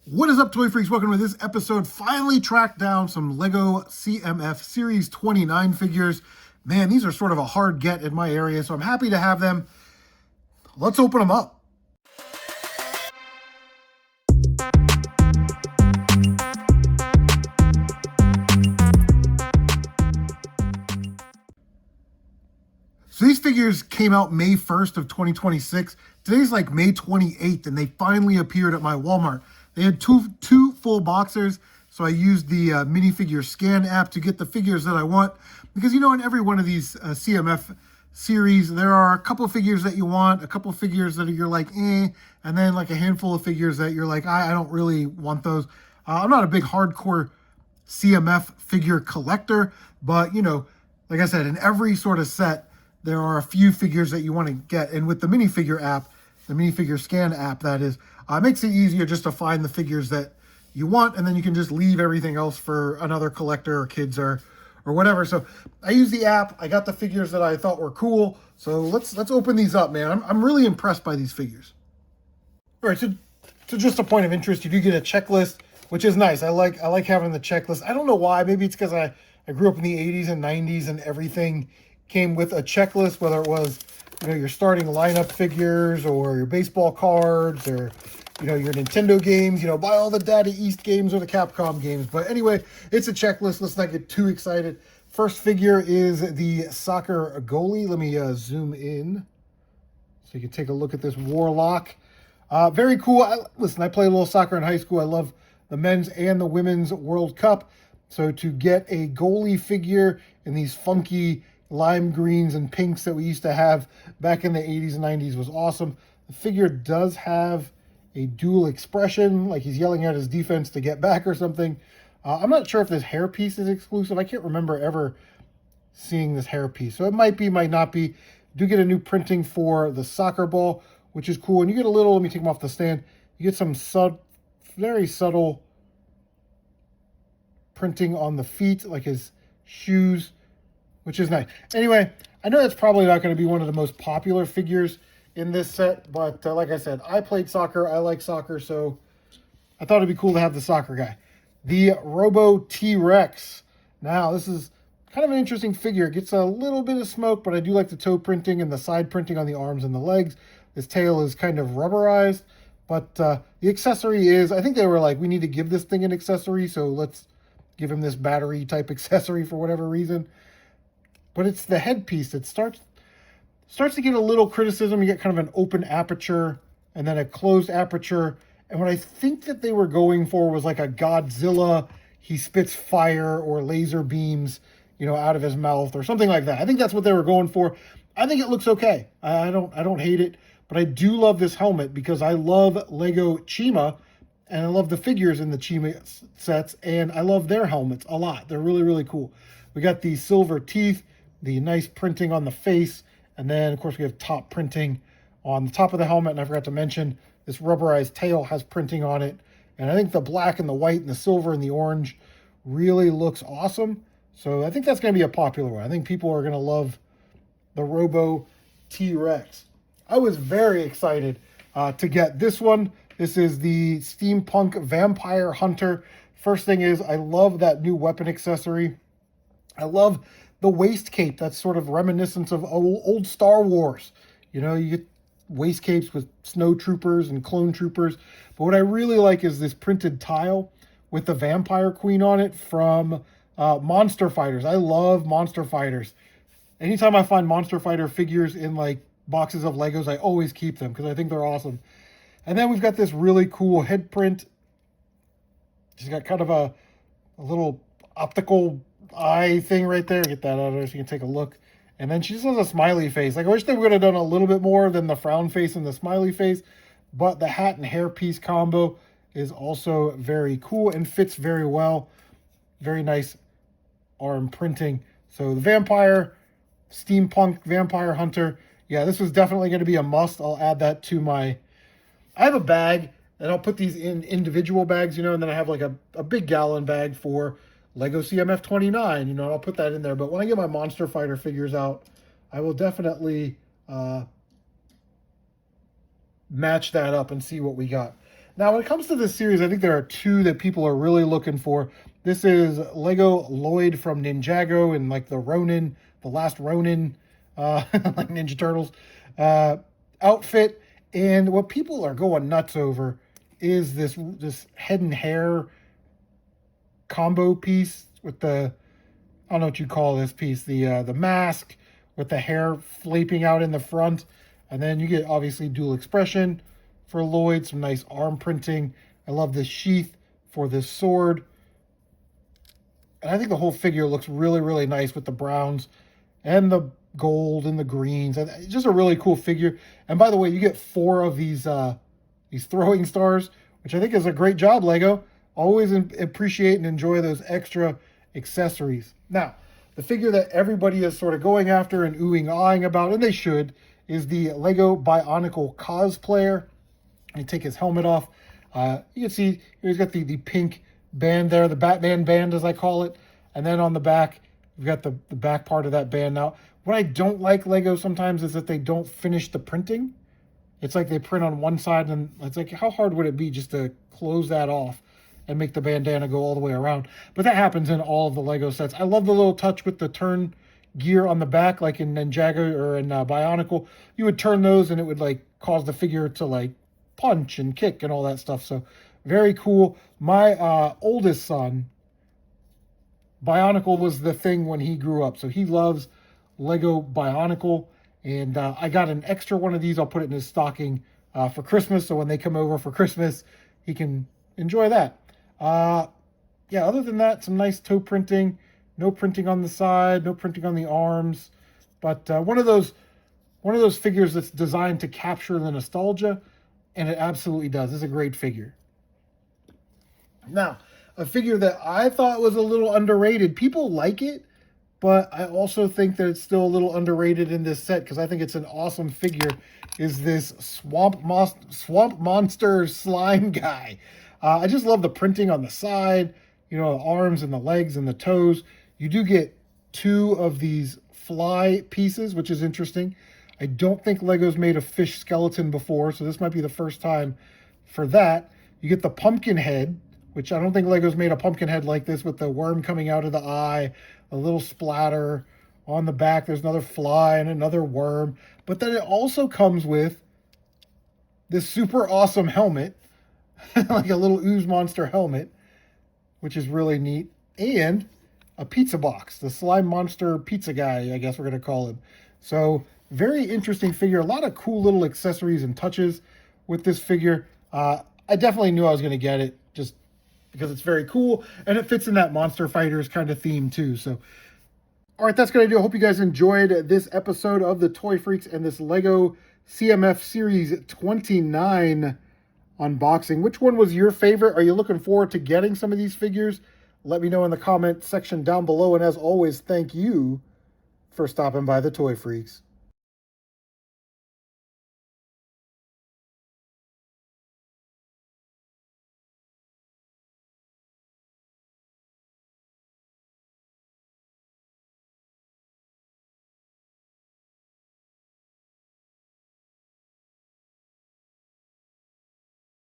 What is up, Toy Freaks? Welcome to this episode. Finally tracked down some Lego CMF Series 29 figures. Man, these are sort of a hard get in my area, so I'm happy to have them. Let's open them up. So these figures came out May 1st of 2026. Today's like May 28th, and they finally appeared at my Walmart. They had two full boxers, so I used the minifigure scan app to get the figures that I want. Because, you know, in every one of these CMF series, there are a couple of figures that you want, a couple of figures that you're like, eh, and then like a handful of figures that you're like, I don't really want those. I'm not a big hardcore CMF figure collector, but, you know, like I said, in every sort of set, there are a few figures that you want to get. And with the minifigure app, the minifigure scan app, that is, it makes it easier just to find the figures that you want, and then you can just leave everything else for another collector or kids or whatever. So I use the app. I got the figures that I thought were cool. So let's open these up, man. I'm really impressed by these figures. All right, so just a point of interest, you do get a checklist, which is nice. I like having the checklist. I don't know why. Maybe it's because I grew up in the 80s and 90s and everything came with a checklist, whether it was, you know, your starting lineup figures or your baseball cards or, you know, your Nintendo games, you know, buy all the Data East games or the Capcom games. But anyway, it's a checklist. Let's not get too excited. First figure is the soccer goalie. Let me zoom in so you can take a look at this Warlock. Very cool. Listen, I played a little soccer in high school. I love the men's and the women's World Cup. So to get a goalie figure in these funky lime greens and pinks that we used to have back in the 80s and 90s was awesome. The figure does have a dual expression, like he's yelling at his defense to get back or something. I'm not sure if this hairpiece is exclusive. I can't remember ever seeing this hairpiece. So it might be, might not be. Do get a new printing for the soccer ball, which is cool. And you get a little, let me take him off the stand. You get some very subtle printing on the feet, like his shoes, which is nice. Anyway, I know that's probably not going to be one of the most popular figures in this set, but like I said, I played soccer. I like soccer, so I thought it'd be cool to have the soccer guy. The Robo T-Rex. Now, this is kind of an interesting figure. It gets a little bit of smoke, but I do like the toe printing and the side printing on the arms and the legs. This tail is kind of rubberized, but the accessory is, I think they were like, we need to give this thing an accessory, so let's give him this battery type accessory for whatever reason. But it's the headpiece that starts to get a little criticism. You get kind of an open aperture and then a closed aperture. And what I think that they were going for was like a Godzilla. He spits fire or laser beams, you know, out of his mouth or something like that. I think that's what they were going for. I think it looks okay. I don't hate it, but I do love this helmet because I love Lego Chima and I love the figures in the Chima sets, and I love their helmets a lot. They're really, really cool. We got the silver teeth, the nice printing on the face, and then, of course, we have top printing on the top of the helmet. And I forgot to mention, this rubberized tail has printing on it. And I think the black and the white and the silver and the orange really looks awesome. So I think that's going to be a popular one. I think people are going to love the Robo T-Rex. I was very excited to get this one. This is the Steampunk Vampire Hunter. First thing is, I love that new weapon accessory. I love the waist cape. That's sort of reminiscent of old Star Wars. You know, you get waist capes with snow troopers and clone troopers. But what I really like is this printed tile with the Vampire Queen on it from Monster Fighters. I love Monster Fighters. Anytime I find Monster Fighter figures in like boxes of Legos, I always keep them because I think they're awesome. And then we've got this really cool head print. She's got kind of a little optical eye thing right there. Get that out of there so you can take a look. And then she just has a smiley face. Like, I wish they would have done a little bit more than the frown face and the smiley face. But the hat and hairpiece combo is also very cool and fits very well. Very nice arm printing. So the Vampire, Steampunk Vampire Hunter. Yeah, this was definitely going to be a must. I'll add that to my... I have a bag, and I'll put these in individual bags, you know, and then I have like a big gallon bag for Lego CMF 29, you know, and I'll put that in there. But when I get my Monster Fighter figures out, I will definitely match that up and see what we got. Now, when it comes to this series, I think there are two that people are really looking for. This is Lego Lloyd from Ninjago and like the Ronin, the last Ronin, like Ninja Turtles outfit. And what people are going nuts over is this head and hair combo piece with the, I don't know what you call this piece, the mask with the hair flaping out in the front. And then you get obviously dual expression for Lloyd, some nice arm printing. I love this sheath for this sword. And I think the whole figure looks really, really nice with the browns and the gold and the greens. It's just a really cool figure. And by the way, you get 4 of these throwing stars, which I think is a great job, Lego. Always appreciate and enjoy those extra accessories. Now, the figure that everybody is sort of going after and oohing, ahhing about, and they should, is the Lego Bionicle Cosplayer. You take his helmet off. You can see he's got the pink band there, the Batman band as I call it. And then on the back, you've got the back part of that band. Now, what I don't like Lego sometimes is that they don't finish the printing. It's like they print on one side, and it's like, how hard would it be just to close that off and make the bandana go all the way around? But that happens in all of the Lego sets. I love the little touch with the turn gear on the back, like in Ninjago or in Bionicle. You would turn those and it would like cause the figure to like punch and kick and all that stuff. So very cool. My oldest son, Bionicle was the thing when he grew up. So he loves Lego Bionicle. And I got an extra one of these. I'll put it in his stocking for Christmas. So when they come over for Christmas, he can enjoy that. Yeah, other than that, some nice toe printing. No printing on the side, no printing on the arms. But one of those figures that's designed to capture the nostalgia. And it absolutely does. It's a great figure. Now, a figure that I thought was a little underrated. People like it, but I also think that it's still a little underrated in this set because I think it's an awesome figure, is this Swamp Monster slime guy. I just love the printing on the side, you know, the arms and the legs and the toes. You do get 2 of these fly pieces, which is interesting. I don't think Lego's made a fish skeleton before, so this might be the first time for that. You get the pumpkin head, which I don't think Lego's made a pumpkin head like this with the worm coming out of the eye, a little splatter on the back. There's another fly and another worm. But then it also comes with this super awesome helmet, like a little ooze monster helmet, which is really neat. And a pizza box, the slime monster pizza guy, I guess we're going to call him. So very interesting figure. A lot of cool little accessories and touches with this figure. I definitely knew I was going to get it just because it's very cool. And it fits in that Monster Fighters kind of theme too. So, all right, that's going to do. I hope you guys enjoyed this episode of the Toy Freaks and this Lego CMF Series 29 unboxing. Which one was your favorite? Are you looking forward to getting some of these figures? Let me know in the comment section down below. And as always, thank you for stopping by the Toy Freaks.